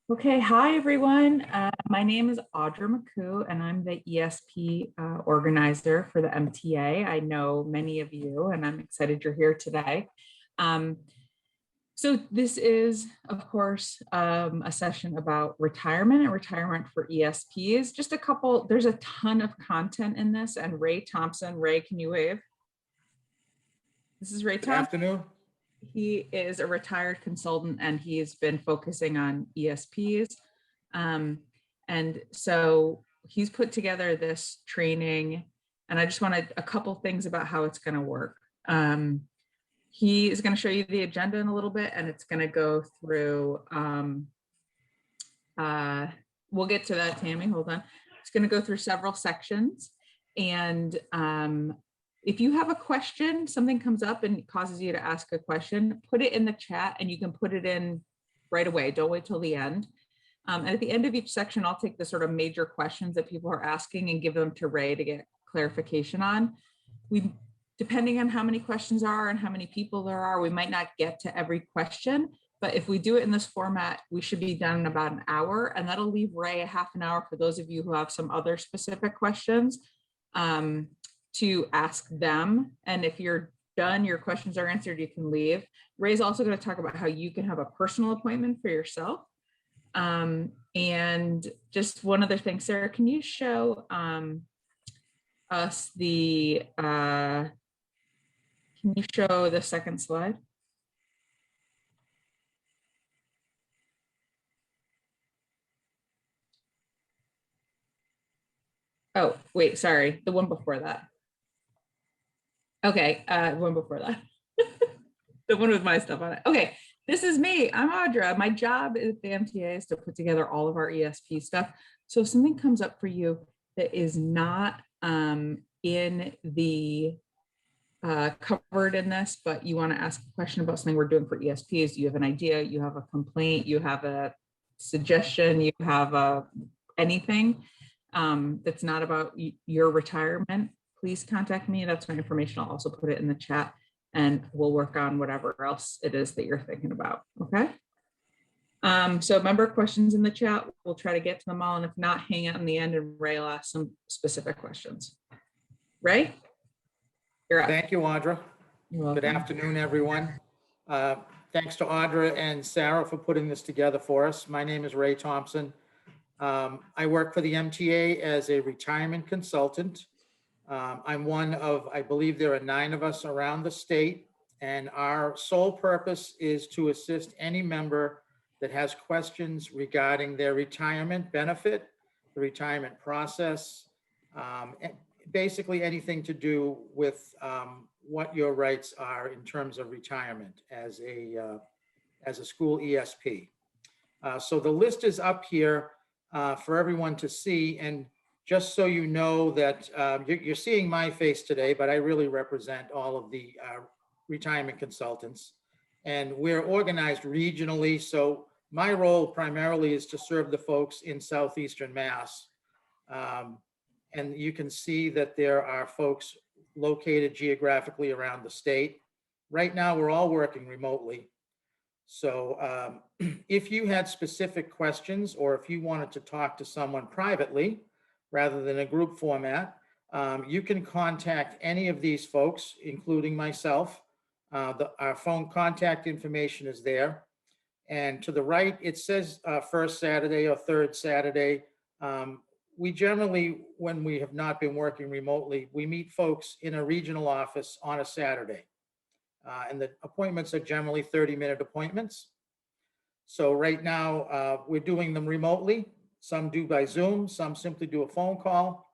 Okay, hi everyone. My name is Audra McCoo, and I'm the ESP organizer for the MTA. I know many of you, and I'm excited you're here today. Um, so this is, of course, a session about retirement and retirement for ESPs. Just a couple, there's a ton of content in this, and Ray Thompson, Ray, can you wave? This is Ray Good Thompson. afternoon. He is a retired consultant and he's been focusing on ESPs. And so he's put together this training, and I just wanted a couple things about how it's going to work. He is going to show you the agenda in a little bit, and it's going to go through, we'll get to that, Tammy, hold on. It's going to go through several sections. And if you have a question, something comes up and causes you to ask a question, put it in the chat and you can put it in right away. Don't wait till the end. And at the end of each section, I'll take the sort of major questions that people are asking and give them to Ray to get clarification on. Depending on how many questions are and how many people there are, we might not get to every question, but if we do it in this format, we should be done in about an hour, and that'll leave Ray a half an hour for those of you who have some other specific questions to ask them. And if you're done, your questions are answered, you can leave. Ray's also going to talk about how you can have a personal appointment for yourself. And just one other thing, Sarah, can you show us the, can you show the second slide? Oh, wait, sorry, the one before that. Okay, one before that. The one with my stuff on it. Okay, this is me. I'm Audra. My job at the MTA is to put together all of our ESP stuff. So if something comes up for you that is not in the covered in this, but you want to ask a question about something we're doing for ESPs, you have an idea, you have a complaint, you have a suggestion, you have anything that's not about your retirement, please contact me. That's my information. I'll also put it in the chat and we'll work on whatever else it is that you're thinking about. Okay. So member questions in the chat, we'll try to get to them all. And if not, hang out in the end and Ray will ask some specific questions. Ray? You're up. Thank you, Audra. Good afternoon, everyone. Thanks to Audra and Sarah for putting this together for us. My name is Ray Thompson. I work for the MTA as a retirement consultant. I'm one of, I believe there are 9 of us around the state, and our sole purpose is to assist any member that has questions regarding their retirement benefit, the retirement process, and basically anything to do with what your rights are in terms of retirement as a school ESP. So the list is up here for everyone to see, and just so you know that you're seeing my face today, but I really represent all of the retirement consultants, and we're organized regionally. So my role primarily is to serve the folks in Southeastern Mass. And you can see that there are folks located geographically around the state. Right now, we're all working remotely. So if you had specific questions, or if you wanted to talk to someone privately, rather than a group format, you can contact any of these folks, including myself. Our phone contact information is there. And to the right, it says first Saturday or third Saturday. We generally, when we have not been working remotely, we meet folks in a regional office on a Saturday. And the appointments are generally 30-minute appointments. So right now, we're doing them remotely. Some do by Zoom, some simply do a phone call.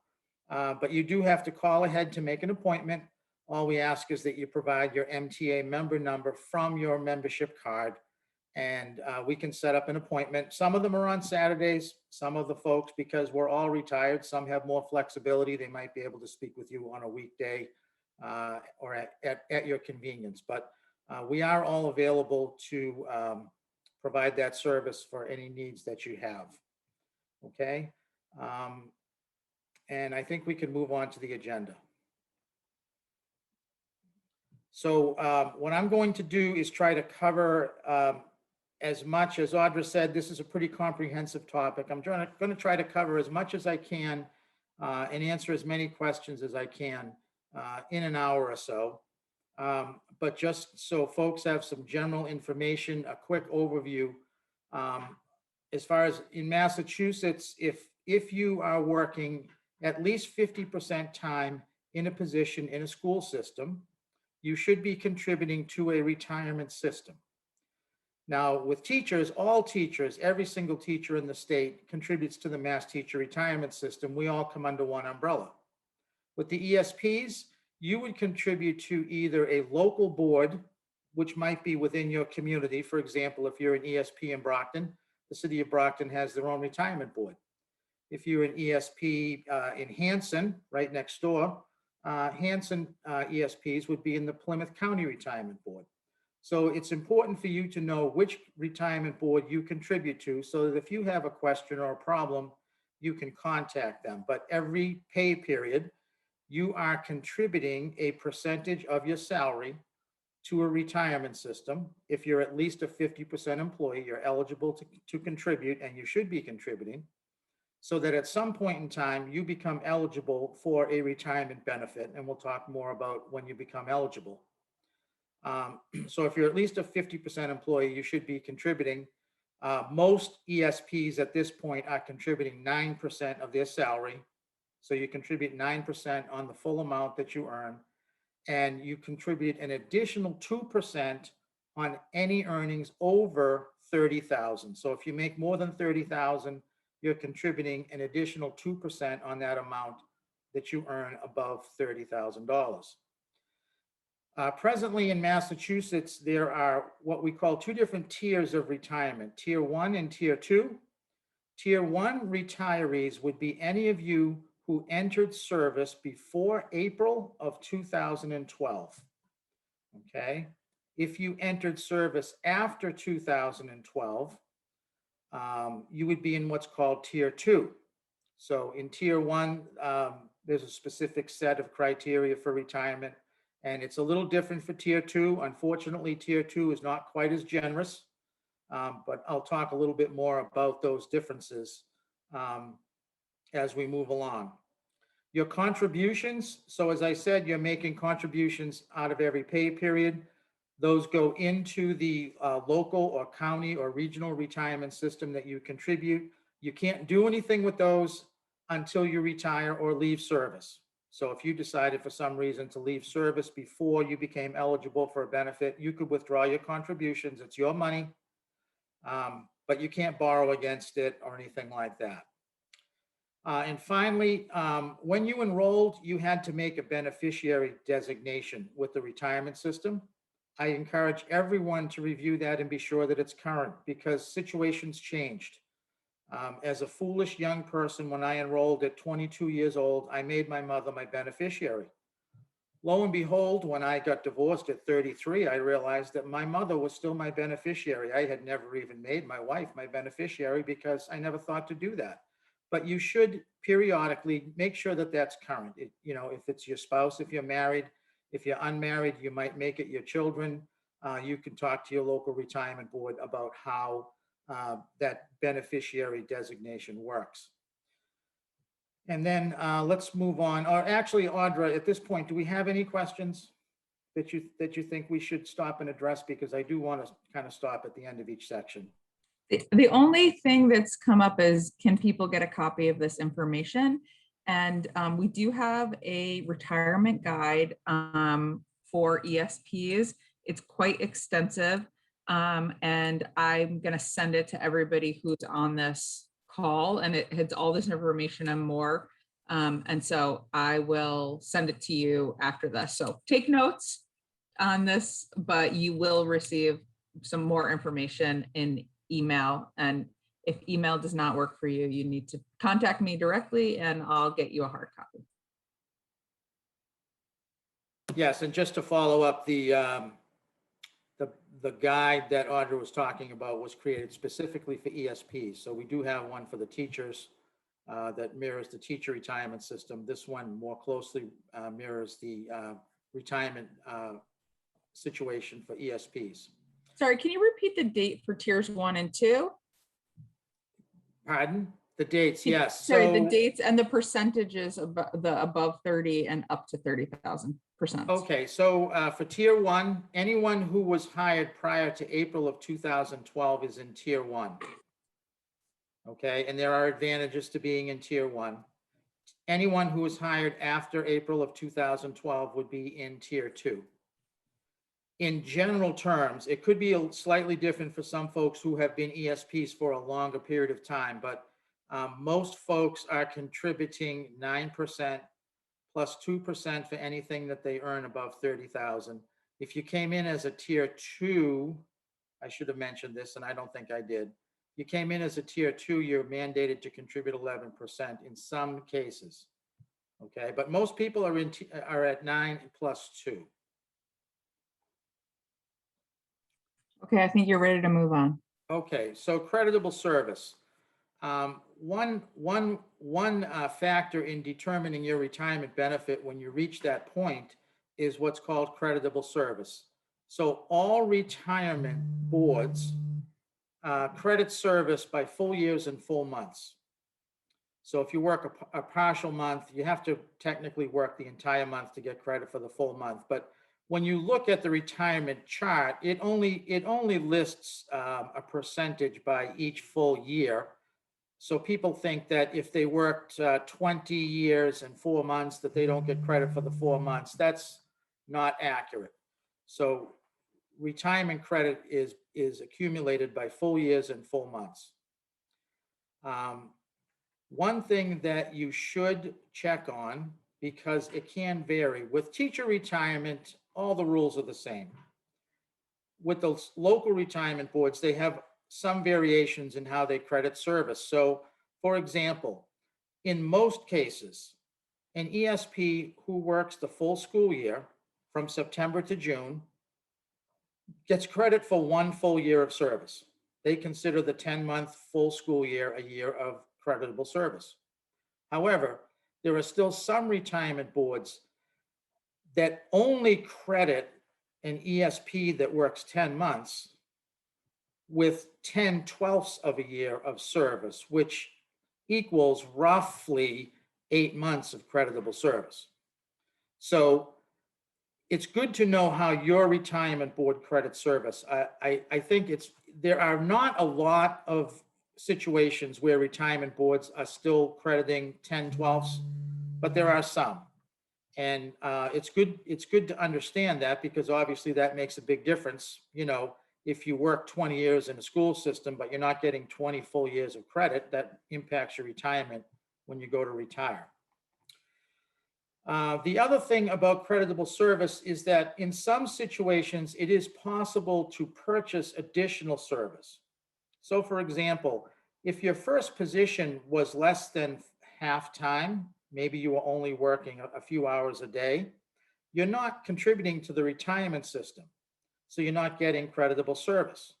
But you do have to call ahead to make an appointment. All we ask is that you provide your MTA member number from your membership card, and we can set up an appointment. Some of them are on Saturdays, some of the folks, because we're all retired, some have more flexibility. They might be able to speak with you on a weekday or at your convenience. But we are all available to provide that service for any needs that you have. Okay. And I think we can move on to the agenda. So what I'm going to do is try to cover as much as Audra said, this is a pretty comprehensive topic. I'm going to try to cover as much as I can and answer as many questions as I can in an hour or so. But just so folks have some general information, a quick overview. As far as in Massachusetts, if you are working at least 50% time in a position in a school system, you should be contributing to a retirement system. Now, with teachers, all teachers, every single teacher in the state contributes to the Mass Teacher Retirement System. We all come under one umbrella. With the ESPs, you would contribute to either a local board, which might be within your community. For example, if you're an ESP in Brockton, the city of Brockton has their own retirement board. If you're an ESP in Hanson, right next door, Hanson ESPs would be in the Plymouth County Retirement Board. So it's important for you to know which retirement board you contribute to so that if you have a question or a problem, you can contact them. But every pay period, you are contributing a percentage of your salary to a retirement system. If you're at least a 50% employee, you're eligible to contribute, and you should be contributing, so that at some point in time, you become eligible for a retirement benefit. And we'll talk more about when you become eligible. So if you're at least a 50% employee, you should be contributing. Most ESPs at this point are contributing 9% of their salary. So you contribute 9% on the full amount that you earn, and you contribute an additional 2% on any earnings over 30,000. So if you make more than 30,000, you're contributing an additional 2% on that amount that you earn above $30,000. Presently in Massachusetts, there are what we call two different tiers of retirement, Tier 1 and Tier 2. Tier 1 retirees would be any of you who entered service before April of 2012. Okay. If you entered service after 2012, you would be in what's called Tier 2. So in Tier 1, there's a specific set of criteria for retirement, and it's a little different for Tier 2. Unfortunately, Tier 2 is not quite as generous, but I'll talk a little bit more about those differences as we move along. Your contributions, so as I said, you're making contributions out of every pay period. Those go into the local or county or regional retirement system that you contribute. You can't do anything with those until you retire or leave service. So if you decided for some reason to leave service before you became eligible for a benefit, you could withdraw your contributions. It's your money, but you can't borrow against it or anything like that. And finally, when you enrolled, you had to make a beneficiary designation with the retirement system. I encourage everyone to review that and be sure that it's current, because situations changed. As a foolish young person, when I enrolled at 22 years old, I made my mother my beneficiary. Lo and behold, when I got divorced at 33, I realized that my mother was still my beneficiary. I had never even made my wife my beneficiary because I never thought to do that. But you should periodically make sure that that's current. You know, if it's your spouse, if you're married, if you're unmarried, you might make it your children. You can talk to your local retirement board about how that beneficiary designation works. And then let's move on. Or actually, Audra, at this point, do we have any questions that you think we should stop and address? Because I do want to kind of stop at the end of each section. The only thing that's come up is, can people get a copy of this information? And we do have a retirement guide for ESPs. It's quite extensive. And I'm going to send it to everybody who's on this call, and it has all this information and more. And so I will send it to you after this. So take notes on this, but you will receive some more information in email. And if email does not work for you, you need to contact me directly and I'll get you a hard copy. Yes, and just to follow up, the guide that Audra was talking about was created specifically for ESPs. So we do have one for the teachers that mirrors the teacher retirement system. This one more closely mirrors the retirement situation for ESPs. Sorry, can you repeat the date for tiers 1 and 2? Pardon? The dates, yes. Sorry, the So, dates and the percentages of the above 30 and up to 30,000%. okay, so for tier 1, anyone who was hired prior to April of 2012 is in tier 1. Okay, and there are advantages to being in tier 1. Anyone who was hired after April of 2012 would be in tier 2. In general terms, it could be slightly different for some folks who have been ESPs for a longer period of time, but most folks are contributing 9% plus 2% for anything that they earn above 30,000. If you came in as a tier 2, I should have mentioned this, and I don't think I did. You came in as a tier 2, you're mandated to contribute 11% in some cases. Okay, but most people are at 9 plus 2. Okay, I think you're ready to move on. Okay, so creditable service. One factor in determining your retirement benefit when you reach that point is what's called creditable service. So all retirement boards credit service by full years and full months. So if you work a partial month, you have to technically work the entire month to get credit for the full month. But when you look at the retirement chart, it only lists a percentage by each full year. So people think that if they worked 20 years and 4 months, that they don't get credit for the 4 months. That's not accurate. So retirement credit is accumulated by full years and full months. One thing that you should check on, because it can vary, with teacher retirement, all the rules are the same. With those local retirement boards, they have some variations in how they credit service. So, for example, in most cases, an ESP who works the full school year from September to June gets credit for 1 full year of service. They consider the 10-month full school year a year of creditable service. However, there are still some retirement boards that only credit an ESP that works 10 months with 10/12 of a year of service, which equals roughly 8 months of creditable service. So it's good to know how your retirement board credits service. I think there are not a lot of situations where retirement boards are still crediting 10/12, but there are some. And it's good to understand that, because obviously that makes a big difference. You know, if you work 20 years in a school system, but you're not getting 20 full years of credit, that impacts your retirement when you go to retire. The other thing about creditable service is that in some situations, it is possible to purchase additional service. So for example, if your first position was less than half-time, maybe you were only working a few hours a day, you're not contributing to the retirement system. So you're not getting creditable service.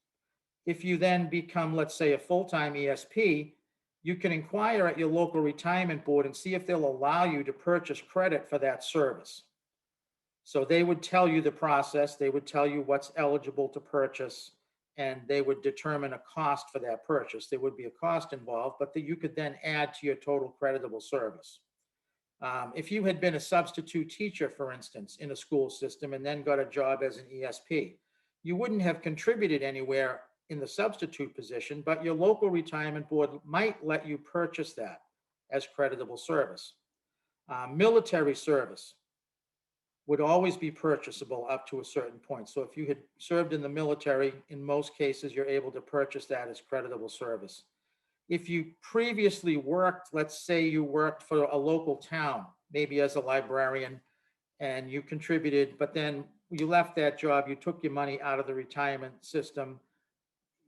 If you then become, let's say, a full-time ESP, you can inquire at your local retirement board and see if they'll allow you to purchase credit for that service. So they would tell you the process, they would tell you what's eligible to purchase, and they would determine a cost for that purchase. There would be a cost involved, but that you could then add to your total creditable service. If you had been a substitute teacher, for instance, in a school system and then got a job as an ESP, you wouldn't have contributed anywhere in the substitute position, but your local retirement board might let you purchase that as creditable service. Military service would always be purchasable up to a certain point. So if you had served in the military, in most cases, you're able to purchase that as creditable service. If you previously worked, let's say you worked for a local town, maybe as a librarian, and you contributed, but then you left that job, you took your money out of the retirement system,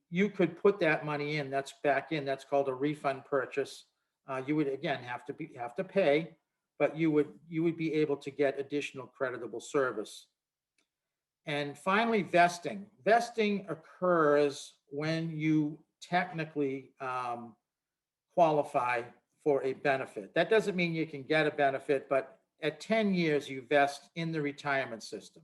you could put that money in, that's back in, that's called a refund purchase. You would again have to pay, but you would be able to get additional creditable service. And finally, vesting. Vesting occurs when you technically qualify for a benefit. That doesn't mean you can get a benefit, but at 10 years, you vest in the retirement system.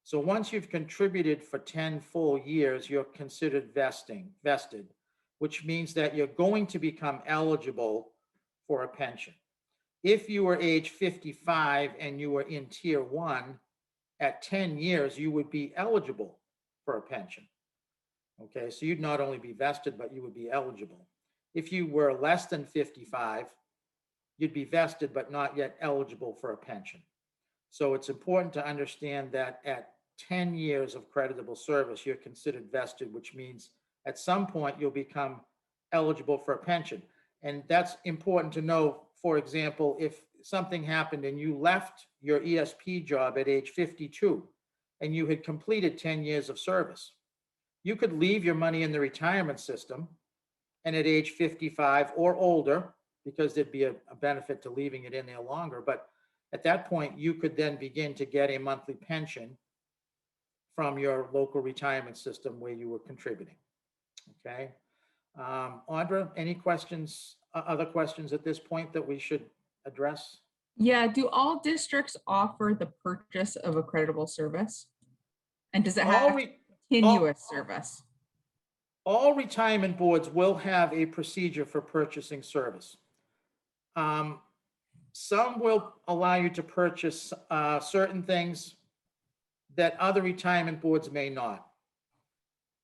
So once you've contributed for 10 full years, you're considered vested, which means that you're going to become eligible for a pension. If you were age 55 and you were in tier 1, at 10 years, you would be eligible for a pension. Okay, so you'd not only be vested, but you would be eligible. If you were less than 55, you'd be vested, but not yet eligible for a pension. So it's important to understand that at 10 years of creditable service, you're considered vested, which means at some point you'll become eligible for a pension. And that's important to know. For example, if something happened and you left your ESP job at age 52 and you had completed 10 years of service, you could leave your money in the retirement system, and at age 55 or older, because there'd be a benefit to leaving it in there longer, but at that point, you could then begin to get a monthly pension from your local retirement system where you were contributing. Okay. Audra, any questions, other questions at this point that we should address? Yeah, do all districts offer the purchase of a creditable service? And does it have continuous service? All retirement boards will have a procedure for purchasing service. Some will allow you to purchase certain things that other retirement boards may not.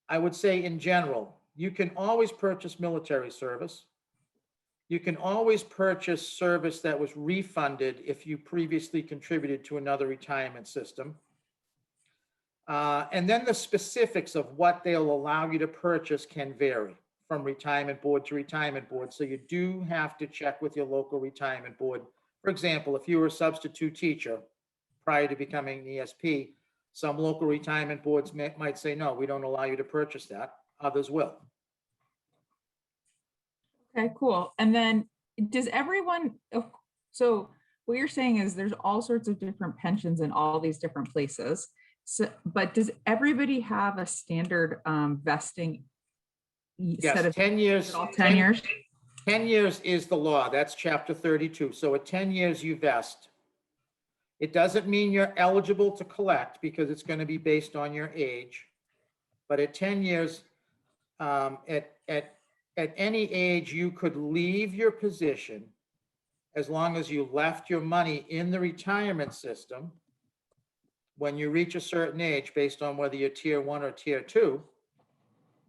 I would say in general, you can always purchase military service. You can always purchase service that was refunded if you previously contributed to another retirement system. And then the specifics of what they'll allow you to purchase can vary from retirement board to retirement board. So you do have to check with your local retirement board. For example, if you were a substitute teacher prior to becoming an ESP, some local retirement boards might say, no, we don't allow you to purchase that. Others will. Okay, cool. And then does everyone, so what you're saying is there's all sorts of different pensions in all these different places. So, but does everybody have a standard vesting? Yes, 10 years. 10 years? 10 years is the law. That's chapter 32. So at 10 years, you vest. It doesn't mean you're eligible to collect because it's going to be based on your age. But at 10 years, at any age, you could leave your position as long as you left your money in the retirement system. When you reach a certain age, based on whether you're tier 1 or tier 2,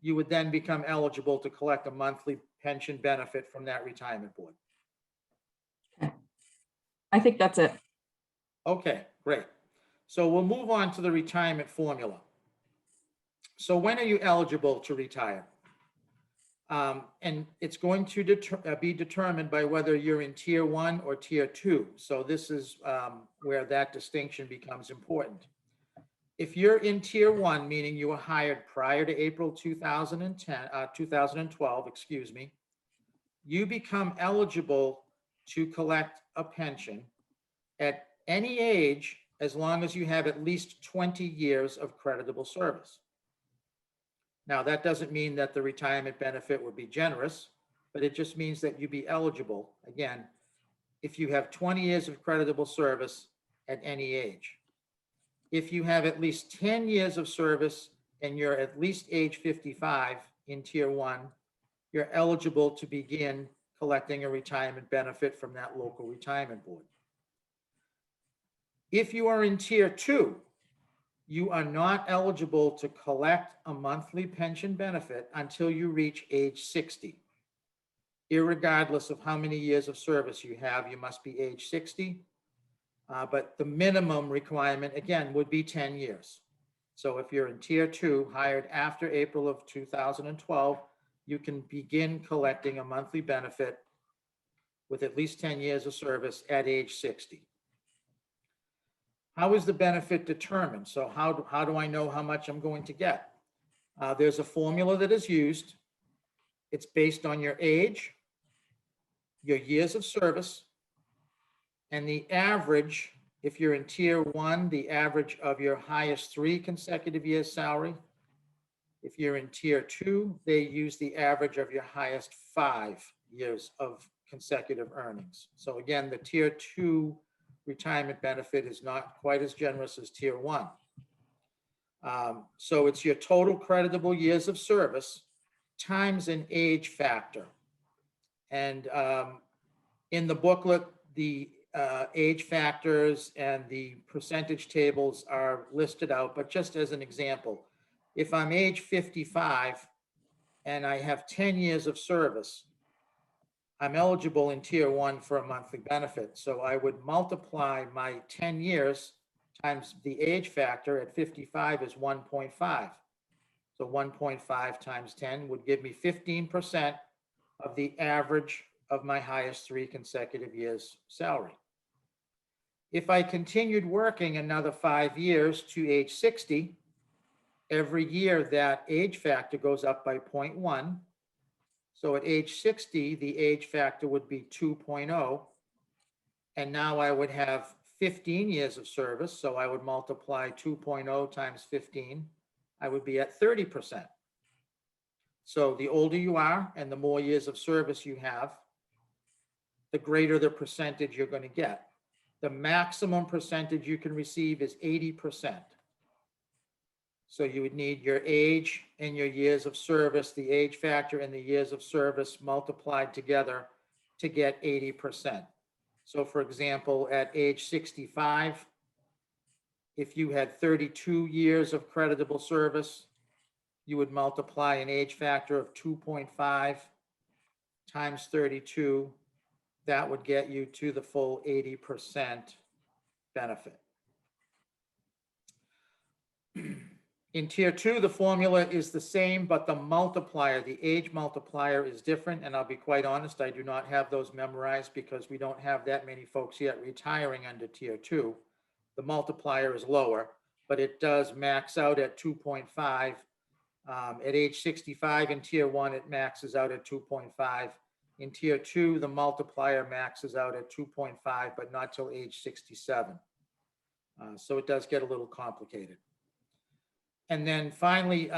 you would then become eligible to collect a monthly pension benefit from that retirement board. Okay. I think that's it. Okay, great. So we'll move on to the retirement formula. So when are you eligible to retire? And it's going to be determined by whether you're in tier 1 or tier 2. So this is where that distinction becomes important. If you're in tier 1, meaning you were hired prior to April 2012, excuse me, you become eligible to collect a pension at any age as long as you have at least 20 years of creditable service. Now, that doesn't mean that the retirement benefit would be generous, but it just means that you'd be eligible, again, if you have 20 years of creditable service at any age. If you have at least 10 years of service and you're at least age 55 in tier 1, you're eligible to begin collecting a retirement benefit from that local retirement board. If you are in tier 2, you are not eligible to collect a monthly pension benefit until you reach age 60. Irregardless of how many years of service you have, you must be age 60. But the minimum requirement, again, would be 10 years. So if you're in tier 2, hired after April of 2012, you can begin collecting a monthly benefit with at least 10 years of service at age 60. How is the benefit determined? So how do I know how much I'm going to get? There's a formula that is used. It's based on your age, your years of service, and the average, if you're in tier 1, the average of your highest 3 consecutive years salary. If you're in tier 2, they use the average of your highest 5 years of consecutive earnings. So again, the tier 2 retirement benefit is not quite as generous as tier 1. So it's your total creditable years of service times an age factor. And in the booklet, the age factors and the percentage tables are listed out, but just as an example, if I'm age 55 and I have 10 years of service, I'm eligible in tier 1 for a monthly benefit. So I would multiply my 10 years times the age factor at 55 is 1.5. So 1.5 times 10 would give me 15% of the average of my highest 3 consecutive years' salary. If I continued working another 5 years to age 60, every year that age factor goes up by 0.1. So at age 60, the age factor would be 2.0. And now I would have 15 years of service. So I would multiply 2.0 times 15. I would be at 30%. So the older you are and the more years of service you have, the greater the percentage you're going to get. The maximum percentage you can receive is 80%. So you would need your age and your years of service, the age factor and the years of service multiplied together to get 80%. So for example, at age 65, if you had 32 years of creditable service, you would multiply an age factor of 2.5 times 32. That would get you to the full 80% benefit. In tier 2, the formula is the same, but the multiplier, the age multiplier is different. And I'll be quite honest, I do not have those memorized because we don't have that many folks yet retiring under tier 2. The multiplier is lower, but it does max out at 2.5. At age 65 in tier 1, it maxes out at 2.5. In tier 2, the multiplier maxes out at 2.5, but not till age 67. So it does get a little complicated. And then finally,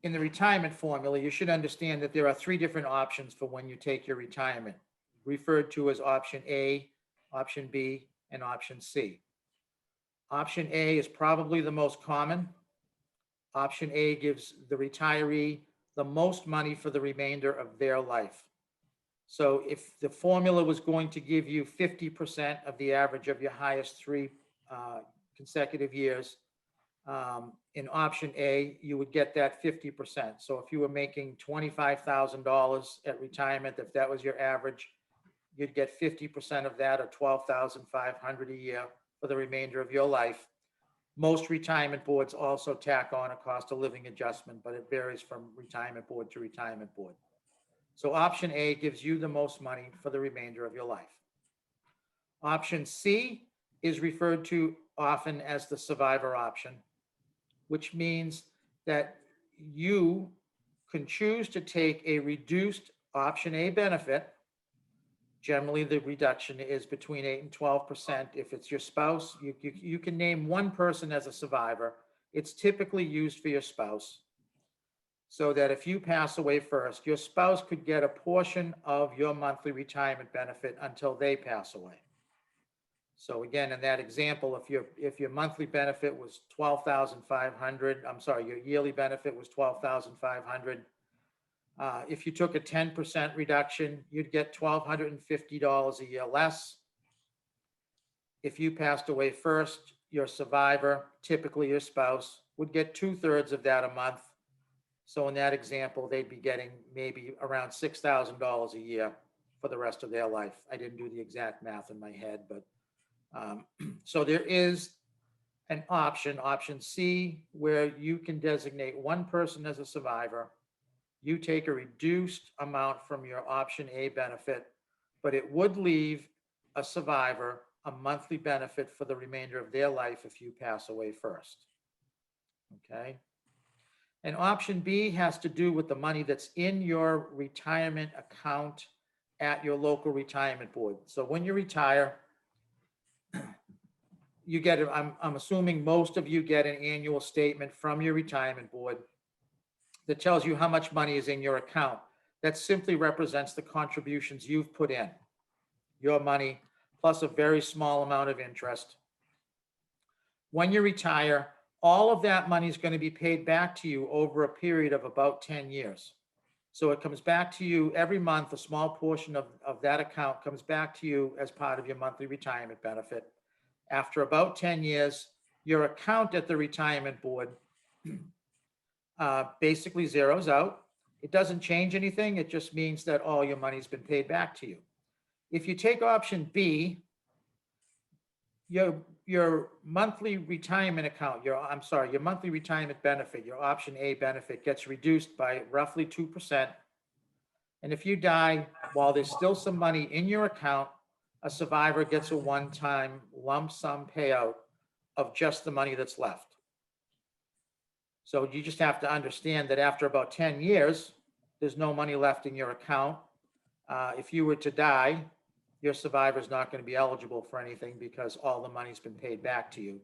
in the retirement formula, you should understand that there are 3 different options for when you take your retirement, referred to as option A, option B, and option C. Option A is probably the most common. Option A gives the retiree the most money for the remainder of their life. So if the formula was going to give you 50% of the average of your highest 3 consecutive years, in option A, you would get that 50%. So if you were making $25,000 at retirement, if that was your average, you'd get 50% of that, or $12,500 a year for the remainder of your life. Most retirement boards also tack on a cost of living adjustment, but it varies from retirement board to retirement board. So option A gives you the most money for the remainder of your life. Option C is referred to often as the survivor option, which means that you can choose to take a reduced option A benefit. Generally, the reduction is between 8 and 12%. If it's your spouse, you can name one person as a survivor. It's typically used for your spouse, so that if you pass away first, your spouse could get a portion of your monthly retirement benefit until they pass away. So again, in that example, if your monthly benefit was $12,500, I'm sorry, your yearly benefit was $12,500. If you took a 10% reduction, you'd get $1,250 a year less. If you passed away first, your survivor, typically your spouse, would get 2/3 of that a month. So in that example, they'd be getting maybe around $6,000 a year for the rest of their life. I didn't do the exact math in my head, but so there is an option, option C, where you can designate one person as a survivor. You take a reduced amount from your option A benefit, but it would leave a survivor a monthly benefit for the remainder of their life if you pass away first. Okay. And option B has to do with the money that's in your retirement account at your local retirement board. So when you retire, you get, I'm assuming most of you get an annual statement from your retirement board that tells you how much money is in your account. That simply represents the contributions you've put in, your money, plus a very small amount of interest. When you retire, all of that money is going to be paid back to you over a period of about 10 years. So it comes back to you every month. A small portion of that account comes back to you as part of your monthly retirement benefit. After about 10 years, your account at the retirement board basically zeroes out. It doesn't change anything. It just means that all your money's been paid back to you. If you take option B, your monthly retirement account, your monthly retirement benefit, your option A benefit gets reduced by roughly 2%. And if you die while there's still some money in your account, a survivor gets a one-time lump sum payout of just the money that's left. So you just have to understand that after about 10 years, there's no money left in your account. If you were to die, your survivor is not going to be eligible for anything because all the money's been paid back to you.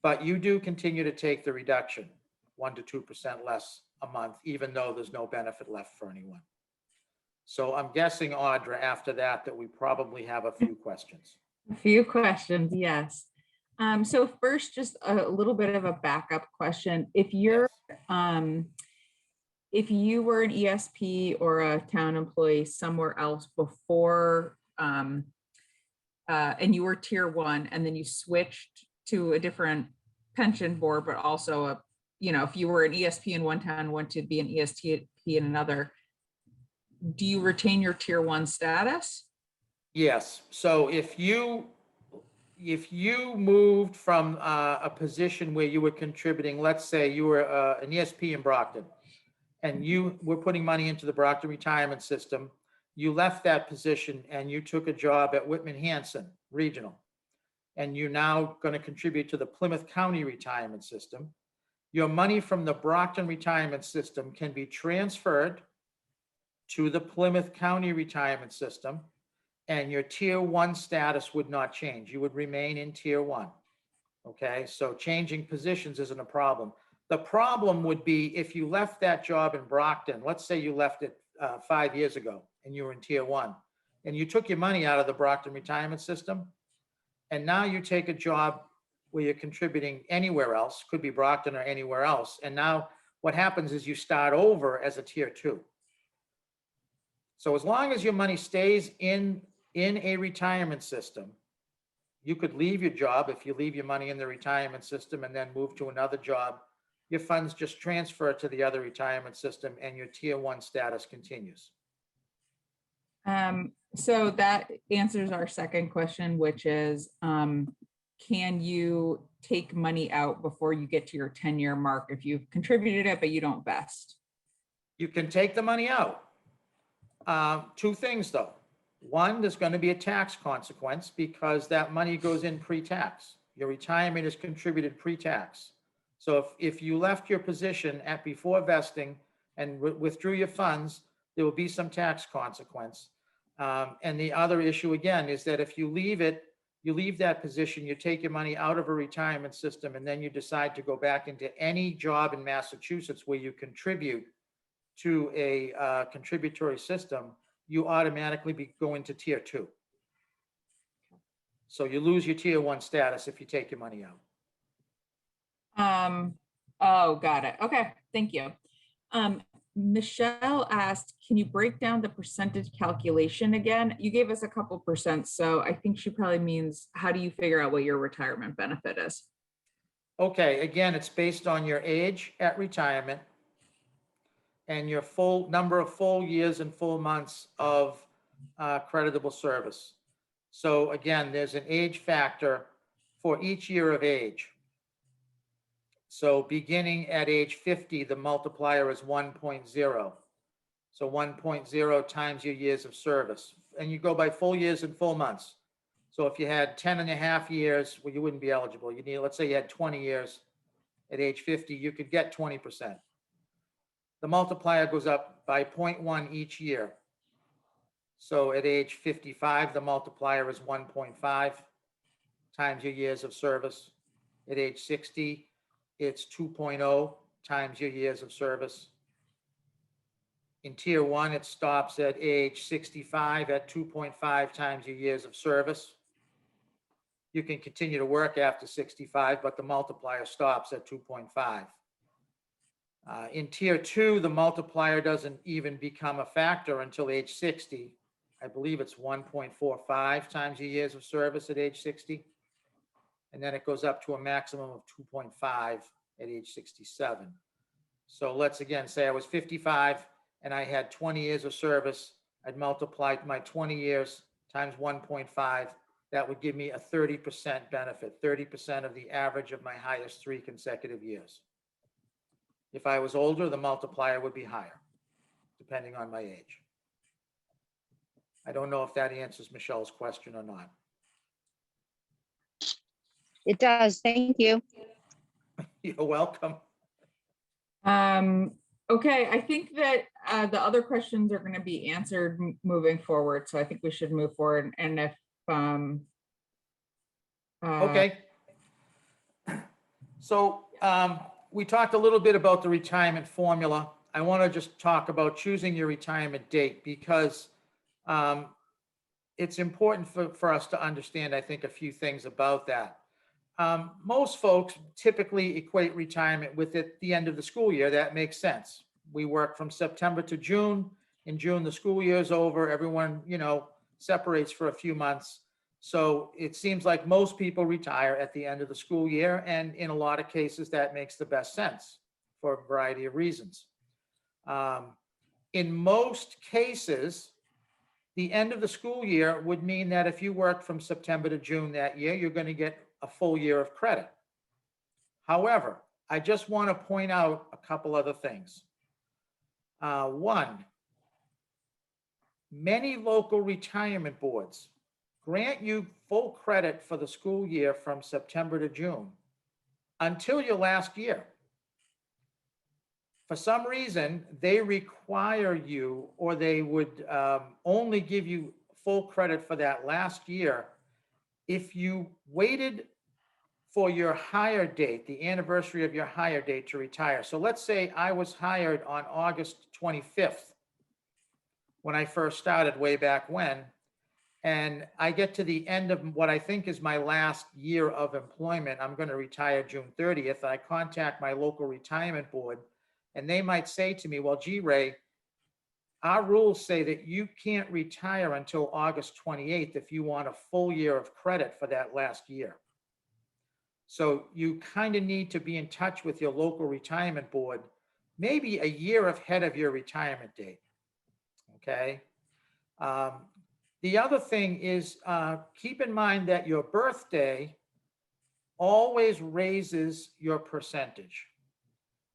But you do continue to take the reduction, 1 to 2% less a month, even though there's no benefit left for anyone. So I'm guessing, Audra, after that we probably have a few questions. A few questions, yes. So first, just a little bit of a backup question. If you're, if you were an ESP or a town employee somewhere else before, and you were tier 1, and then you switched to a different pension board, but also if you were an ESP in one town, went to be an ESP in another, do you retain your tier 1 status? Yes. So if you moved from a position where you were contributing, let's say you were an ESP in Brockton, and you were putting money into the Brockton retirement system, you left that position and you took a job at Whitman-Hanson Regional, and you're now going to contribute to the Plymouth County retirement system. Your money from the Brockton retirement system can be transferred to the Plymouth County retirement system, and your tier 1 status would not change. You would remain in tier 1. Okay, so changing positions isn't a problem. The problem would be if you left that job in Brockton, let's say you left it 5 years ago and you were in tier 1, and you took your money out of the Brockton retirement system, and now you take a job where you're contributing anywhere else, could be Brockton or anywhere else, and now what happens is you start over as a tier 2. So as long as your money stays in a retirement system, you could leave your job. If you leave your money in the retirement system and then move to another job, your funds just transfer to the other retirement system and your tier 1 status continues. So that answers our second question, which is, can you take money out before you get to your 10-year mark if you've contributed it, but you don't vest? You can take the money out. 2 things though. One, there's going to be a tax consequence because that money goes in pre-tax. Your retirement is contributed pre-tax. So if you left your position at before vesting and withdrew your funds, there will be some tax consequence. And the other issue again is that if you leave that position, you take your money out of a retirement system, and then you decide to go back into any job in Massachusetts where you contribute to a contributory system, you automatically go into tier 2. So you lose your tier 1 status if you take your money out. Oh, got it. Okay, thank you. Michelle asked, can you break down the percentage calculation again? You gave us a couple percent, so I think she probably means, how do you figure out what your retirement benefit is? Okay, again, it's based on your age at retirement and your full number of full years and full months of creditable service. So again, there's an age factor for each year of age. So beginning at age 50, the multiplier is 1.0. So 1.0 times your years of service. And you go by full years and full months. So if you had 10 and a half years, well, you wouldn't be eligible. You need, let's say you had 20 years at age 50, you could get 20%. The multiplier goes up by 0.1 each year. So at age 55, the multiplier is 1.5 times your years of service. At age 60, it's 2.0 times your years of service. In tier 1, it stops at age 65 at 2.5 times your years of service. you can continue to work after 65, but the multiplier stops at 2.5. In tier 2, the multiplier doesn't even become a factor until age 60. I believe it's 1.45 times your years of service at age 60. And then it goes up to a maximum of 2.5 at age 67. So let's again say I was 55 and I had 20 years of service. I'd multiply my 20 years times 1.5. That would give me a 30% benefit, 30% of the average of my highest 3 consecutive years. If I was older, the multiplier would be higher, depending on my age. I don't know if that answers Michelle's question or not. It does. Thank you. You're welcome. Okay, I think that the other questions are going to be answered moving forward. So I think we should move forward. And if Okay. So we talked a little bit about the retirement formula. I want to just talk about choosing your retirement date because it's important for us to understand, I think, a few things about that. Most folks typically equate retirement with the end of the school year. That makes sense. We work from September to June. In June, the school year is over. Everyone, separates for a few months. So it seems like most people retire at the end of the school year. And in a lot of cases, that makes the best sense for a variety of reasons. In most cases, the end of the school year would mean that if you worked from September to June that year, you're going to get a full year of credit. However, I just want to point out a couple other things. One, many local retirement boards grant you full credit for the school year from September to June until your last year. For some reason, they require you, or they would only give you full credit for that last year if you waited for your hire date, the anniversary of your hire date to retire. So let's say I was hired on August 25th when I first started way back when, and I get to the end of what I think is my last year of employment. I'm going to retire June 30th. I contact my local retirement board, and they might say to me, well, gee, Ray, our rules say that you can't retire until August 28th if you want a full year of credit for that last year. So you kind of need to be in touch with your local retirement board, maybe a year ahead of your retirement date. Okay. The other thing is keep in mind that your birthday always raises your percentage,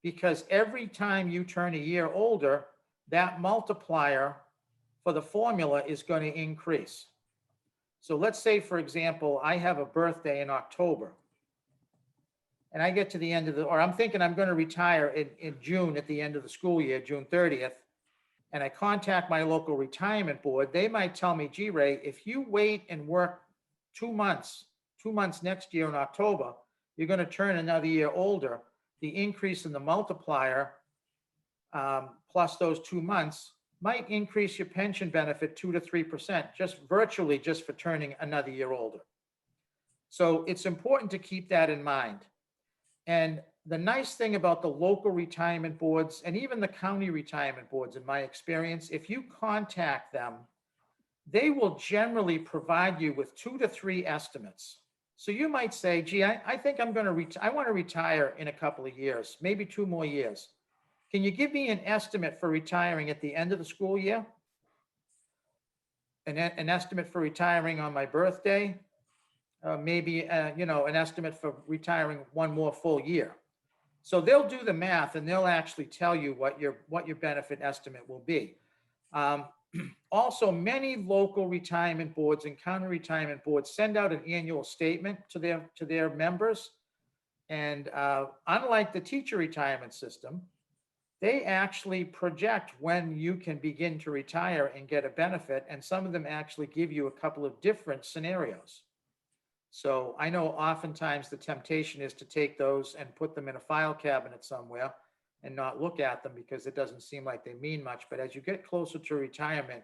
because every time you turn a year older, that multiplier for the formula is going to increase. So let's say, for example, I have a birthday in October, and I get to the end of or I'm thinking I'm going to retire in June at the end of the school year, June 30th, and I contact my local retirement board. They might tell me, gee, Ray, if you wait and work 2 months next year in October, you're going to turn another year older. The increase in the multiplier plus those 2 months might increase your pension benefit 2 to 3%, just virtually just for turning another year older. So it's important to keep that in mind. And the nice thing about the local retirement boards and even the county retirement boards, in my experience, if you contact them, they will generally provide you with 2 to 3 estimates. So you might say, gee, I think I'm going to I want to retire in a couple of years, maybe 2 more years. Can you give me an estimate for retiring at the end of the school year? An estimate for retiring on my birthday? Maybe, an estimate for retiring 1 more full year. So they'll do the math and they'll actually tell you what your benefit estimate will be. Also, many local retirement boards and county retirement boards send out an annual statement to their members. And unlike the teacher retirement system, they actually project when you can begin to retire and get a benefit. And some of them actually give you a couple of different scenarios. So I know oftentimes the temptation is to take those and put them in a file cabinet somewhere and not look at them because it doesn't seem like they mean much. But as you get closer to retirement,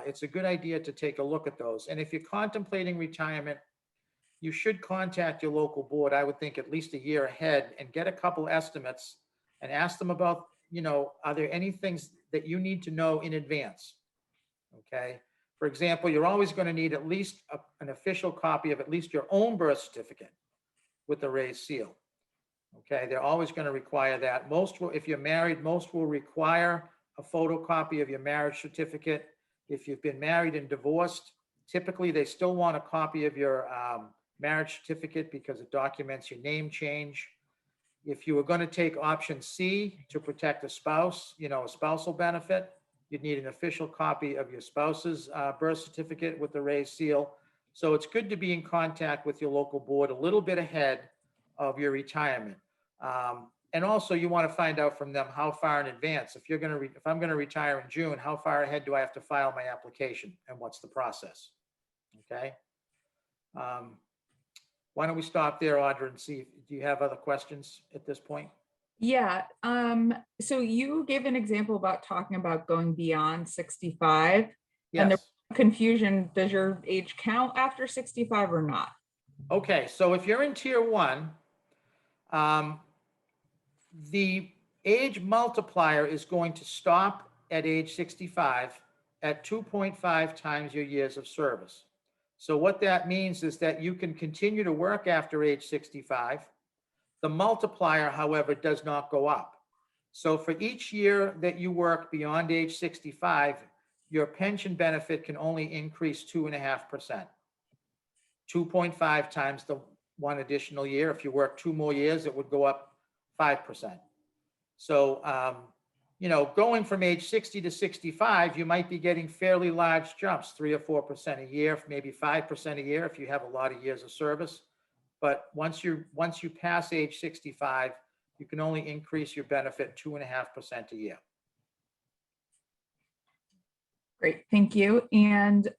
it's a good idea to take a look at those. And if you're contemplating retirement, you should contact your local board, I would think at least a year ahead, and get a couple estimates and ask them about, are there any things that you need to know in advance? Okay. For example, you're always going to need at least an official copy of at least your own birth certificate with the raised seal. Okay. They're always going to require that. Most will, if you're married, most will require a photocopy of your marriage certificate. If you've been married and divorced, typically they still want a copy of your marriage certificate because it documents your name change. If you were going to take option C to protect a spouse, a spousal benefit, you'd need an official copy of your spouse's birth certificate with the raised seal. So it's good to be in contact with your local board a little bit ahead of your retirement. And also you want to find out from them how far in advance, if I'm going to retire in June, how far ahead do I have to file my application and what's the process? Okay. Why don't we stop there, Audra, and see, do you have other questions at this point? Yeah. So you gave an example about talking about going beyond 65. And the Yes. confusion, does your age count after 65 or not? Okay, so if you're in tier 1, the age multiplier is going to stop at age 65 at 2.5 times your years of service. So what that means is that you can continue to work after age 65. The multiplier, however, does not go up. So for each year that you work beyond age 65, your pension benefit can only increase 2.5%. 2.5 times the one additional year. If you work 2 more years, it would go up 5%. So, going from age 60 to 65, you might be getting fairly large jumps, 3 or 4% a year, maybe 5% a year if you have a lot of years of service. But once you pass age 65, you can only increase your benefit 2.5% a year. Great, thank you. And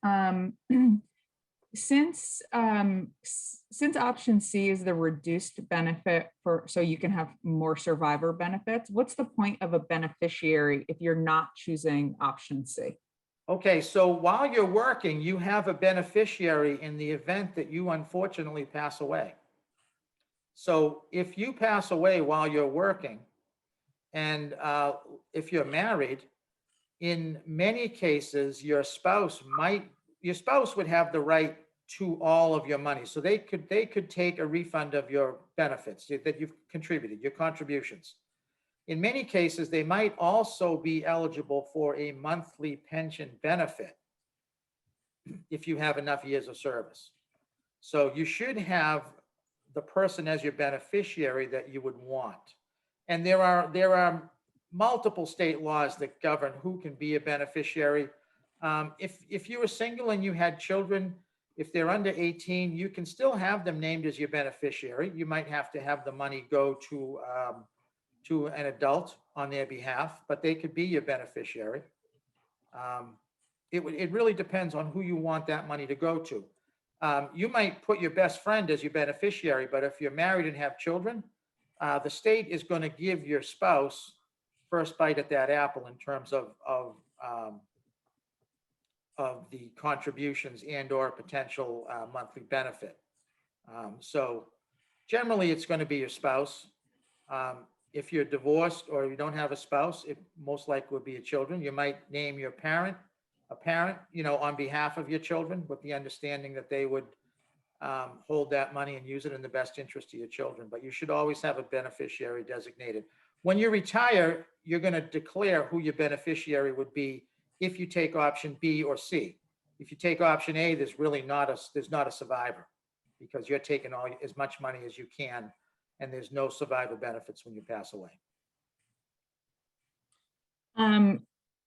since option C is the reduced benefit so you can have more survivor benefits, what's the point of a beneficiary if you're not choosing option C? Okay, so while you're working, you have a beneficiary in the event that you unfortunately pass away. So if you pass away while you're working, and if you're married, in many cases, your spouse would have the right to all of your money. So they could take a refund of your benefits that you've contributed, your contributions. In many cases, they might also be eligible for a monthly pension benefit if you have enough years of service. So you should have the person as your beneficiary that you would want. And there are multiple state laws that govern who can be a beneficiary. If you were single and you had children, if they're under 18, you can still have them named as your beneficiary. You might have to have the money go to an adult on their behalf, but they could be your beneficiary. It really depends on who you want that money to go to. You might put your best friend as your beneficiary, but if you're married and have children, the state is going to give your spouse first bite at that apple in terms of the contributions and or potential monthly benefit. So generally it's going to be your spouse. If you're divorced or you don't have a spouse, it most likely would be your children. You might name your parent, on behalf of your children with the understanding that they would hold that money and use it in the best interest of your children. But you should always have a beneficiary designated. When you retire, you're going to declare who your beneficiary would be if you take option B or C. If you take option A, there's not a survivor because you're taking as much money as you can, and there's no survivor benefits when you pass away.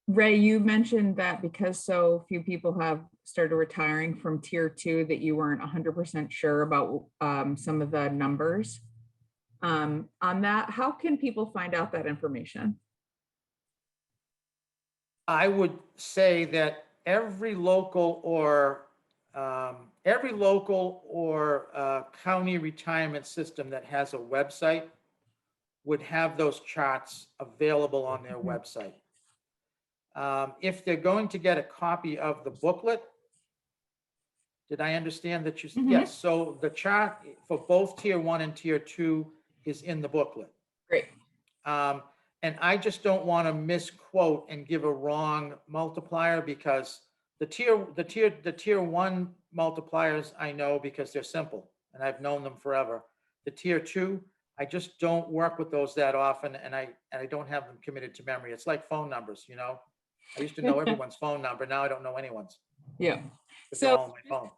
Ray, you mentioned that because so few people have started retiring from tier 2 that you weren't 100% sure about some of the numbers. On that, how can people find out that information? I would say that every local or county retirement system that has a website would have those charts available on their website. If they're going to get a copy of the booklet, Did I understand that you, Mhm. yes, so the chart for both tier 1 and tier 2 is in the booklet. Great. And I just don't want to misquote and give a wrong multiplier, because the tier 1 multipliers I know because they're simple and I've known them forever. The tier 2, I just don't work with those that often, and I don't have them committed to memory. It's like phone numbers, you know. I used to know everyone's phone number. Now I don't know anyone's. Yeah. But they're So all on my phone.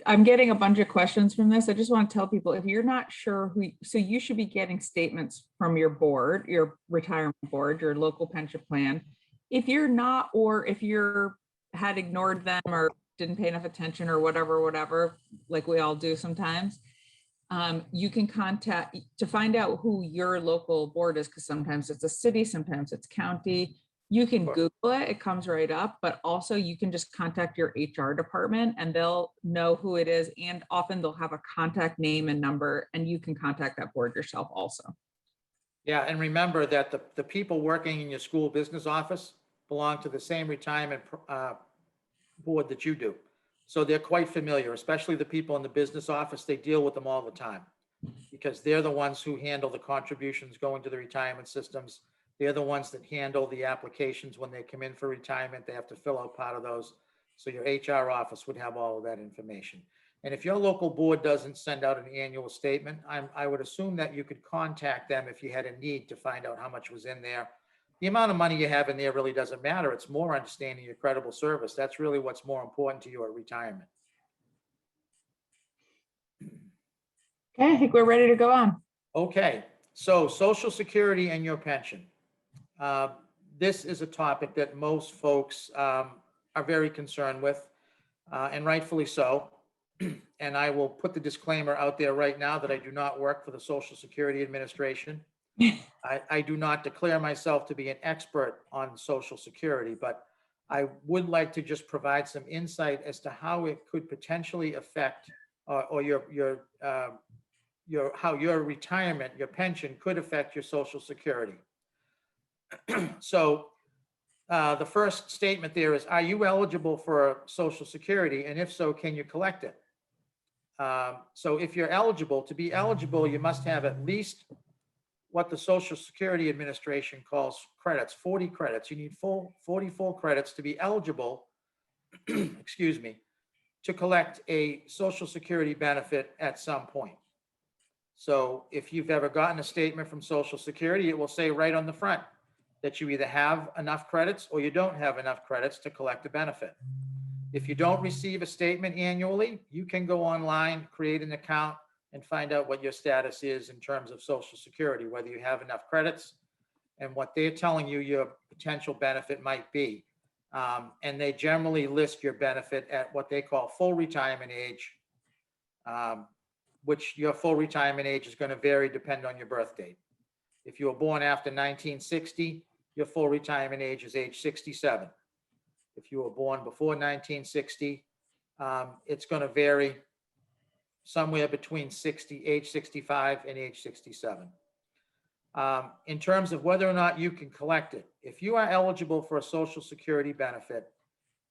I'm getting a bunch of questions from this. I just want to tell people, if you're not sure so you should be getting statements from your board, your retirement board, your local pension plan. If you're not, or if you're had ignored them or didn't pay enough attention or whatever, like we all do sometimes, you can contact to find out who your local board is, because sometimes it's a city, sometimes it's county. You can Sure. Google it, it comes right up, but also you can just contact your HR department and they'll know who it is. And often they'll have a contact name and number, and you can contact that board yourself also. Yeah, and remember that the people working in your school business office belong to the same retirement board that you do. So they're quite familiar, especially the people in the business office. They deal with them all the time because they're the ones who handle the contributions going to the retirement systems. They're the ones that handle the applications when they come in for retirement. They have to fill out part of those. So your HR office would have all of that information. And if your local board doesn't send out an annual statement, I would assume that you could contact them if you had a need to find out how much was in there. The amount of money you have in there really doesn't matter. It's more understanding your credible service. That's really what's more important to you at retirement. Okay, I think we're ready to go on. Okay, so Social Security and your pension. This is a topic that most folks are very concerned with, and rightfully so. And I will put the disclaimer out there right now that I do not work for the Social Security Administration. I do not declare myself to be an expert on Social Security, but I would like to just provide some insight as to how it could potentially affect or how your retirement, your pension could affect your Social Security. So the first statement there is, are you eligible for Social Security? And if so, can you collect it? So if you're eligible, to be eligible, you must have at least what the Social Security Administration calls credits, 40 credits. You need 40 full credits to be eligible, excuse me, to collect a Social Security benefit at some point. So if you've ever gotten a statement from Social Security, it will say right on the front that you either have enough credits or you don't have enough credits to collect a benefit. If you don't receive a statement annually, you can go online, create an account, and find out what your status is in terms of Social Security, whether you have enough credits and what they're telling you your potential benefit might be. And they generally list your benefit at what they call full retirement age, which your full retirement age is going to vary depending on your birth date. If you were born after 1960, your full retirement age is age 67. If you were born before 1960, it's going to vary somewhere between age 65 and age 67. In terms of whether or not you can collect it, if you are eligible for a Social Security benefit,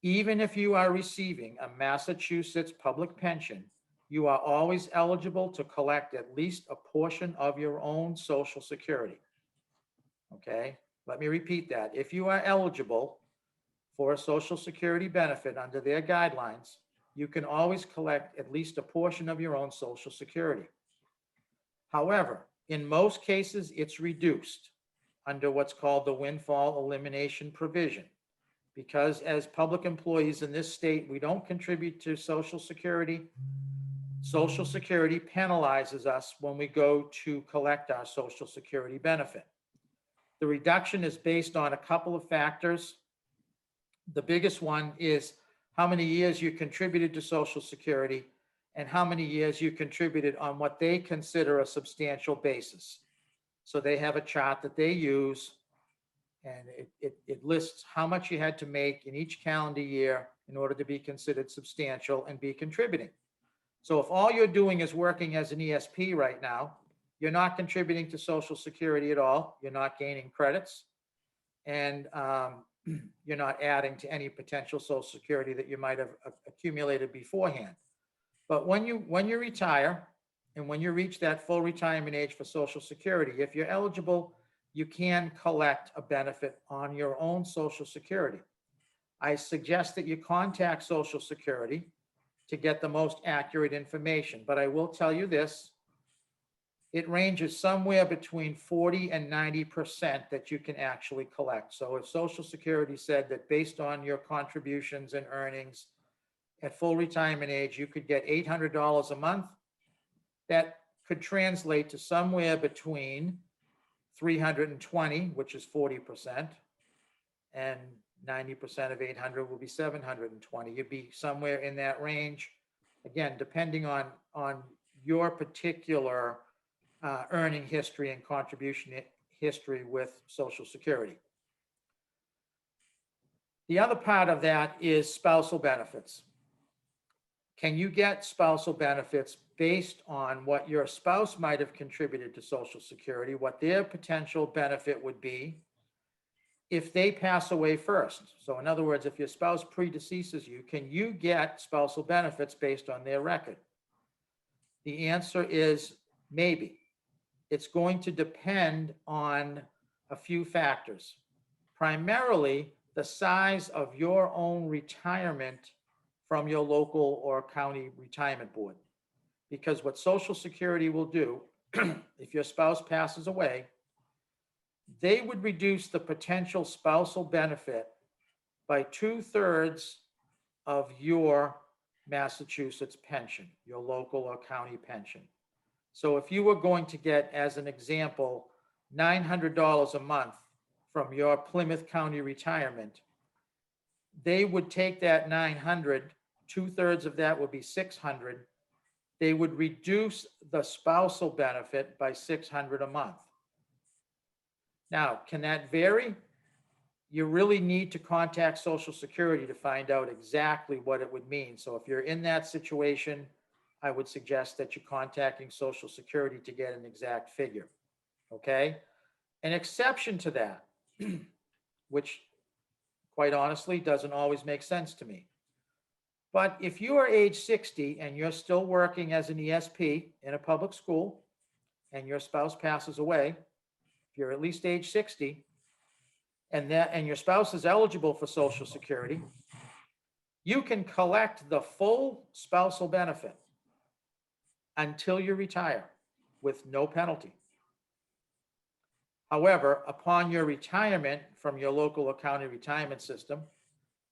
even if you are receiving a Massachusetts public pension, you are always eligible to collect at least a portion of your own Social Security. Okay, let me repeat that. If you are eligible for a Social Security benefit under their guidelines, you can always collect at least a portion of your own Social Security. However, in most cases, it's reduced under what's called the windfall elimination provision, because as public employees in this state, we don't contribute to Social Security. Social Security penalizes us when we go to collect our Social Security benefit. The reduction is based on a couple of factors. The biggest one is how many years you contributed to Social Security and how many years you contributed on what they consider a substantial basis. So they have a chart that they use, and it lists how much you had to make in each calendar year in order to be considered substantial and be contributing. So if all you're doing is working as an ESP right now, you're not contributing to Social Security at all. You're not gaining credits, and you're not adding to any potential Social Security that you might have accumulated beforehand. But when you retire and when you reach that full retirement age for Social Security, if you're eligible, you can collect a benefit on your own Social Security. I suggest that you contact Social Security to get the most accurate information. But I will tell you this, it ranges somewhere between 40 and 90% that you can actually collect. So if Social Security said that based on your contributions and earnings at full retirement age, you could get $800 a month, that could translate to somewhere between 320, which is 40%, and 90% of 800 will be 720. You'd be somewhere in that range. Again, depending on your particular earning history and contribution history with Social Security. The other part of that is spousal benefits. Can you get spousal benefits based on what your spouse might have contributed to Social Security, what their potential benefit would be if they pass away first? So in other words, if your spouse predeceases you, can you get spousal benefits based on their record? The answer is maybe. It's going to depend on a few factors, primarily the size of your own retirement from your local or county retirement board. Because what Social Security will do, if your spouse passes away, they would reduce the potential spousal benefit by 2/3 of your Massachusetts pension, your local or county pension. So if you were going to get, as an example, $900 a month from your Plymouth County retirement, they would take that 900, 2/3 of that would be 600. They would reduce the spousal benefit by 600 a month. Now, can that vary? You really need to contact Social Security to find out exactly what it would mean. So if you're in that situation, I would suggest that you're contacting Social Security to get an exact figure, okay? An exception to that, which quite honestly doesn't always make sense to me. But if you are age 60 and you're still working as an ESP in a public school and your spouse passes away, if you're at least age 60 and your spouse is eligible for Social Security, you can collect the full spousal benefit until you retire with no penalty. However, upon your retirement from your local or county retirement system,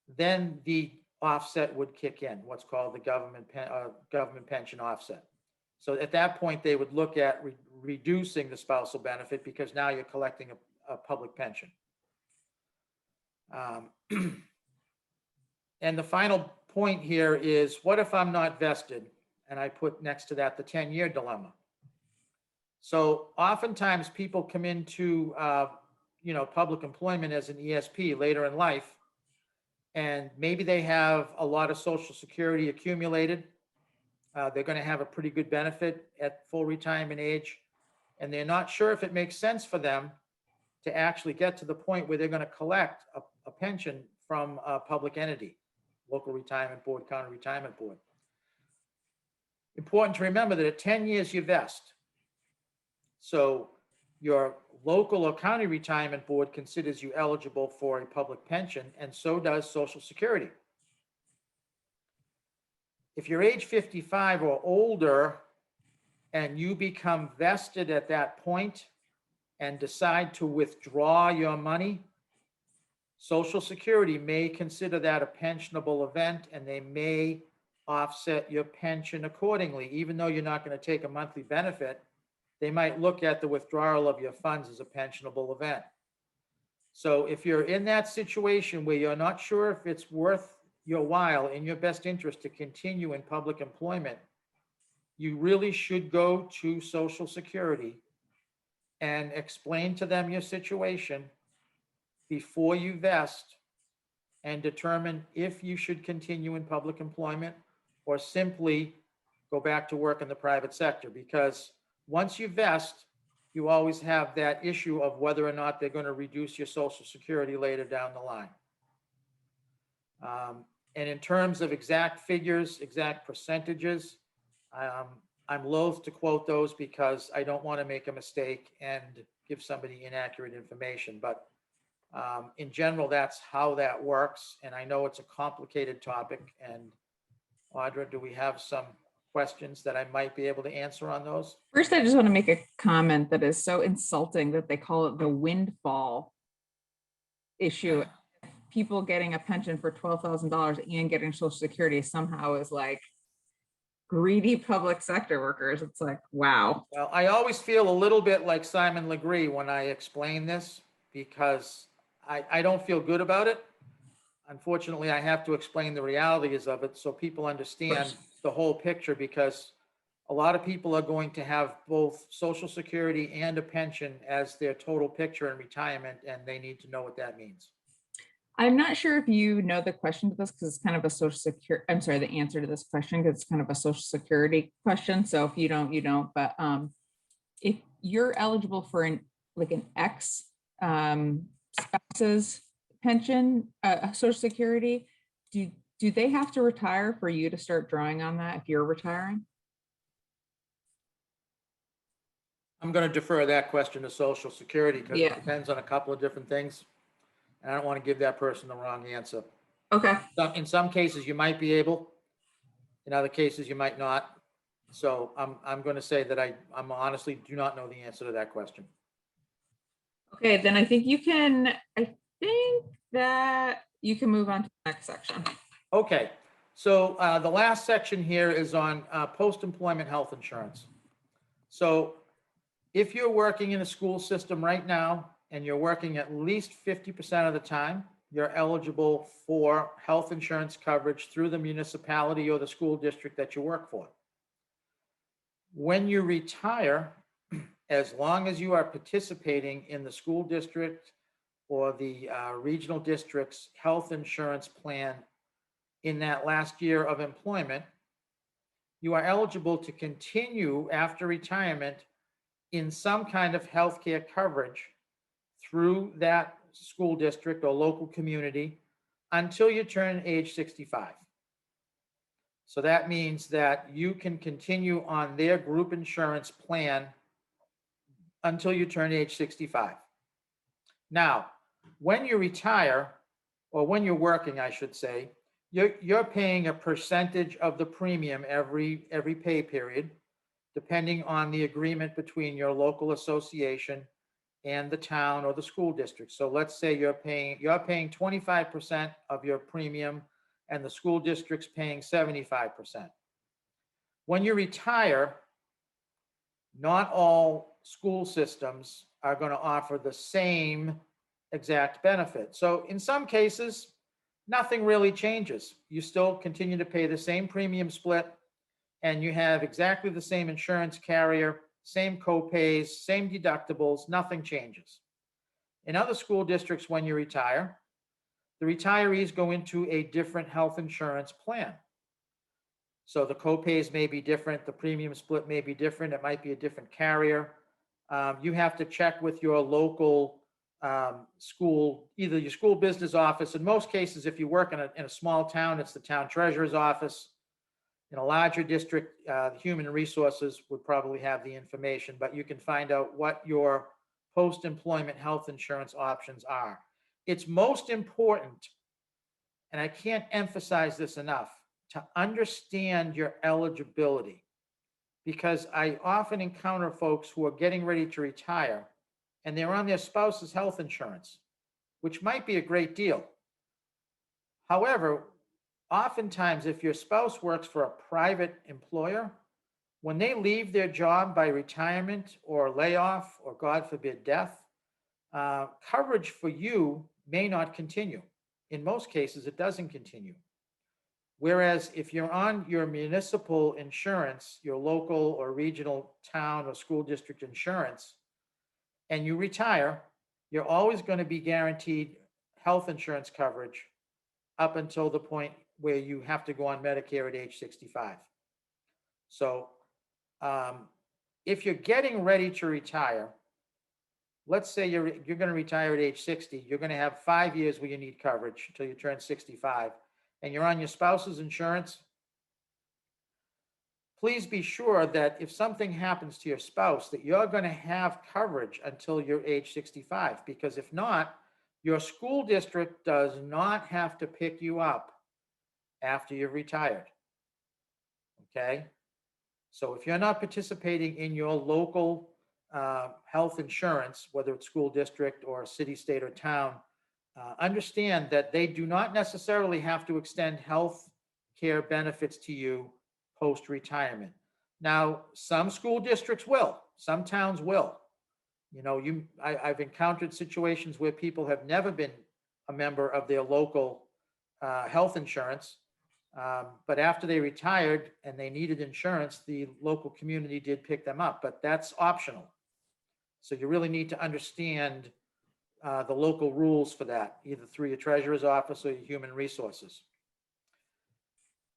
then the offset would kick in, what's called the government pension offset. So at that point, they would look at reducing the spousal benefit because now you're collecting a public pension. And the final point here is, what if I'm not vested? And I put next to that the 10-year dilemma. So oftentimes people come into public employment as an ESP later in life, and maybe they have a lot of Social Security accumulated. They're going to have a pretty good benefit at full retirement age, and they're not sure if it makes sense for them to actually get to the point where they're going to collect a pension from a public entity, local retirement board, county retirement board. Important to remember that at 10 years you vest. So your local or county retirement board considers you eligible for a public pension, and so does Social Security. If you're age 55 or older and you become vested at that point and decide to withdraw your money, Social Security may consider that a pensionable event, and they may offset your pension accordingly. Even though you're not going to take a monthly benefit, they might look at the withdrawal of your funds as a pensionable event. So if you're in that situation where you're not sure if it's worth your while, in your best interest to continue in public employment, you really should go to Social Security and explain to them your situation before you vest and determine if you should continue in public employment or simply go back to work in the private sector. Because once you vest, you always have that issue of whether or not they're going to reduce your Social Security later down the line. And in terms of exact figures, exact percentages, I'm loath to quote those because I don't want to make a mistake and give somebody inaccurate information, but in general, that's how that works. And I know it's a complicated topic. And Audra, do we have some questions that I might be able to answer on those? First, I just want to make a comment that is so insulting that they call it the windfall issue. People getting a pension for $12,000 and getting Social Security somehow is like greedy public sector workers. It's like, wow. Well, I always feel a little bit like Simon Legree when I explain this because I don't feel good about it. Unfortunately, I have to explain the realities of it so people understand the whole picture, because a lot of people are going to have both Social Security and a pension as their total picture in retirement, and they need to know what that means. I'm not sure if you know the question to this because it's kind of a social security, I'm sorry, the answer to this question because it's kind of a Social Security question. So if you don't, you don't. But if you're eligible for an ex spouse's pension, Social Security, do they have to retire for you to start drawing on that if you're retiring? I'm going to defer that question to Social Security because Yeah. it depends on a couple of different things. And I don't want to give that person the wrong answer. Okay. In some cases, you might be able. In other cases, you might not. So I'm going to say that I'm honestly do not know the answer to that question. Okay, then I think that you can move on to the next section. Okay, so the last section here is on post-employment health insurance. So if you're working in a school system right now and you're working at least 50% of the time, you're eligible for health insurance coverage through the municipality or the school district that you work for. When you retire, as long as you are participating in the school district or the regional district's health insurance plan in that last year of employment, you are eligible to continue after retirement in some kind of healthcare coverage through that school district or local community until you turn age 65. So that means that you can continue on their group insurance plan until you turn age 65. Now, when you retire, or when you're working, I should say, you're paying a percentage of the premium every pay period, depending on the agreement between your local association and the town or the school district. So let's say you're paying 25% of your premium and the school district's paying 75%. When you retire, not all school systems are going to offer the same exact benefit. So in some cases, nothing really changes. You still continue to pay the same premium split, and you have exactly the same insurance carrier, same co-pays, same deductibles, nothing changes. In other school districts, when you retire, the retirees go into a different health insurance plan. So the co-pays may be different, the premium split may be different, it might be a different carrier. You have to check with your local school, either your school business office. In most cases, if you work in a small town, it's the town treasurer's office. In a larger district, human resources would probably have the information, but you can find out what your post-employment health insurance options are. It's most important, and I can't emphasize this enough, to understand your eligibility, because I often encounter folks who are getting ready to retire and they're on their spouse's health insurance, which might be a great deal. However, oftentimes, if your spouse works for a private employer, when they leave their job by retirement or layoff or, God forbid, death, coverage for you may not continue. In most cases, it doesn't continue. Whereas if you're on your municipal insurance, your local or regional town or school district insurance, and you retire, you're always going to be guaranteed health insurance coverage up until the point where you have to go on Medicare at age 65. So if you're getting ready to retire, let's say you're going to retire at age 60, you're going to have 5 years where you need coverage until you turn 65, and you're on your spouse's insurance, please be sure that if something happens to your spouse, that you're going to have coverage until you're age 65, because if not, your school district does not have to pick you up after you're retired. Okay? So if you're not participating in your local health insurance, whether it's school district or city, state, or town, understand that they do not necessarily have to extend health care benefits to you post-retirement. Now, some school districts will, some towns will. You know, I've encountered situations where people have never been a member of their local health insurance, but after they retired and they needed insurance, the local community did pick them up, but that's optional. So you really need to understand the local rules for that, either through your treasurer's office or your human resources.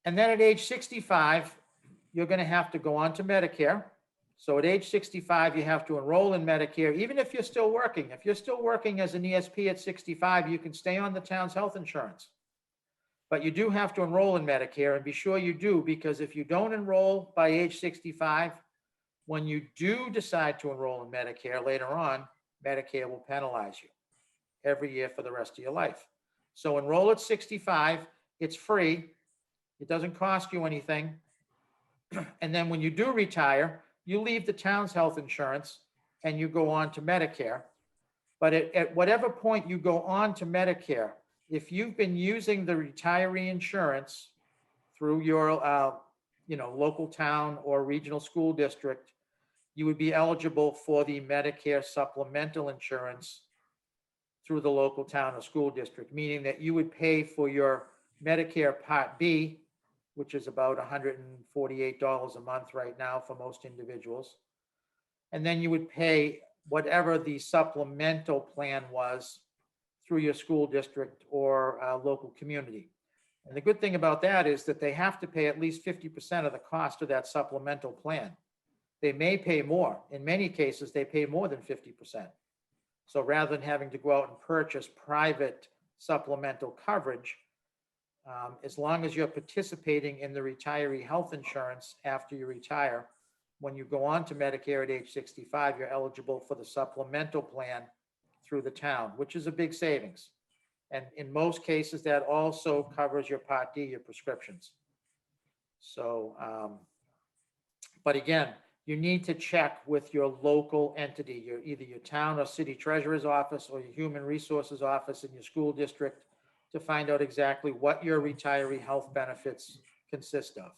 And then at age 65, you're going to have to go on to Medicare. So at age 65, you have to enroll in Medicare, even if you're still working. If you're still working as an ESP at 65, you can stay on the town's health insurance. But you do have to enroll in Medicare, and be sure you do, because if you don't enroll by age 65, when you do decide to enroll in Medicare later on, Medicare will penalize you every year for the rest of your life. So enroll at 65, it's free, it doesn't cost you anything. And then when you do retire, you leave the town's health insurance and you go on to Medicare. But at whatever point you go on to Medicare, if you've been using the retiree insurance through your local town or regional school district, you would be eligible for the Medicare supplemental insurance through the local town or school district, meaning that you would pay for your Medicare Part B, which is about $148 a month right now for most individuals. And then you would pay whatever the supplemental plan was through your school district or local community. And the good thing about that is that they have to pay at least 50% of the cost of that supplemental plan. They may pay more. In many cases, they pay more than 50%. So rather than having to go out and purchase private supplemental coverage, as long as you're participating in the retiree health insurance after you retire, when you go on to Medicare at age 65, you're eligible for the supplemental plan through the town, which is a big savings. And in most cases, that also covers your Part D, your prescriptions. So, but again, you need to check with your local entity, either your town or city treasurer's office or your human resources office in your school district, to find out exactly what your retiree health benefits consist of.